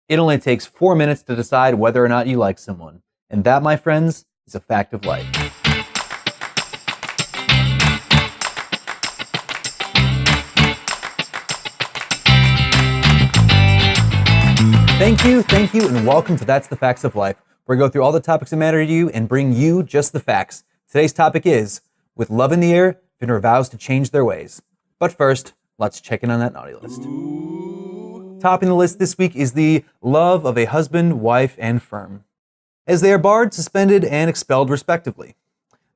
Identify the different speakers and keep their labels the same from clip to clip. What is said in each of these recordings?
Speaker 1: It only takes 4 minutes to decide whether or not you like someone. And that, my friends, is a fact of life. Thank you, and welcome to That's the Facts of Life, where we go through all the topics that matter to you and bring you just the facts. Today's topic is, with love in the air, FINRA vows to change their ways. But first, let's check in on that naughty list. Topping the list this week is the love of a husband, wife, and firm, as they are barred, suspended, and expelled respectively.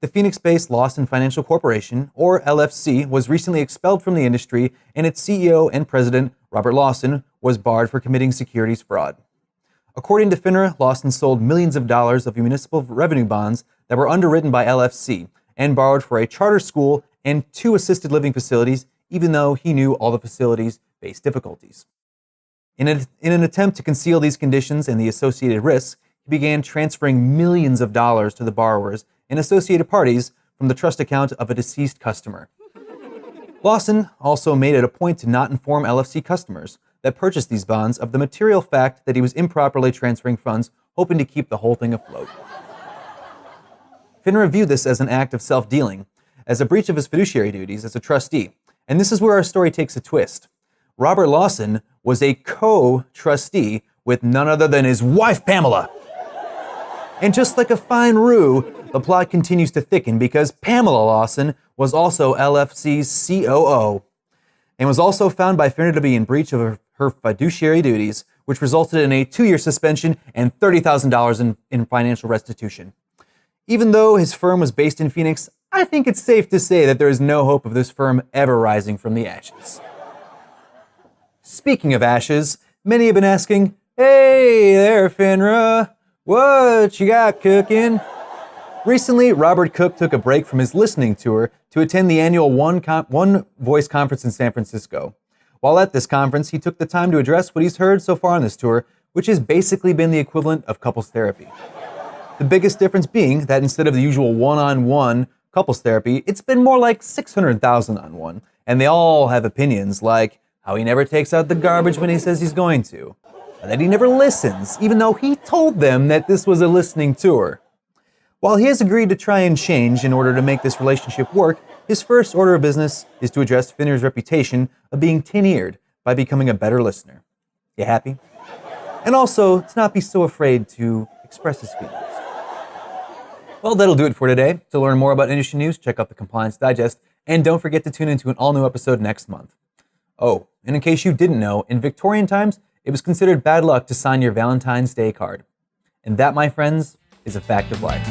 Speaker 1: The Phoenix-based Lawson Financial Corporation, or LFC, was recently expelled from the industry, and its CEO and president, Robert Lawson, was barred for committing securities fraud. According to FINRA, Lawson sold millions of dollars of municipal revenue bonds that were underwritten by LFC and borrowed for a charter school and 2 assisted living facilities, even though he knew all the facilities faced difficulties. In an attempt to conceal these conditions and the associated risks, he began transferring millions of dollars to the borrowers and associated parties from the trust account of a deceased customer. Lawson also made it a point to not inform LFC customers that purchased these bonds of the material fact that he was improperly transferring funds, hoping to keep the whole thing afloat. FINRA viewed this as an act of self-dealing, as a breach of his fiduciary duties as a trustee. And this is where our story takes a twist. Robert Lawson was a co-trustee with none other than his wife, Pamela. And just like a fine roux, the plot continues to thicken because Pamela Lawson was also LFC's COO and was also found by FINRA to be in breach of her fiduciary duties, which resulted in a 2-year suspension and $30,000 in financial restitution. Even though his firm was based in Phoenix, I think it's safe to say that there is no hope of this firm ever rising from the ashes. Speaking of ashes, many have been asking, "Hey there, FINRA, what you got cooking?" Recently, Robert Cook took a break from his listening tour to attend the annual One Voice Conference in San Francisco. While at this conference, he took the time to address what he's heard so far on this tour, which has basically been the equivalent of couples therapy. The biggest difference being that instead of the usual one-on-one couples therapy, it's been more like 600,000 on one, and they all have opinions like how he never takes out the garbage when he says he's going to, and that he never listens, even though he told them that this was a listening tour. While he has agreed to try and change in order to make this relationship work, his first order of business is to address FINRA's reputation of being tin-eared by becoming a better listener. You happy? And also, to not be so afraid to express his feelings. Well, that'll do it for today. To learn more about industry news, check out the Compliance Digest, and don't forget to tune into an all-new episode next month. Oh, and in case you didn't know, in Victorian times, it was considered bad luck to sign your Valentine's Day card. And that, my friends, is a fact of life.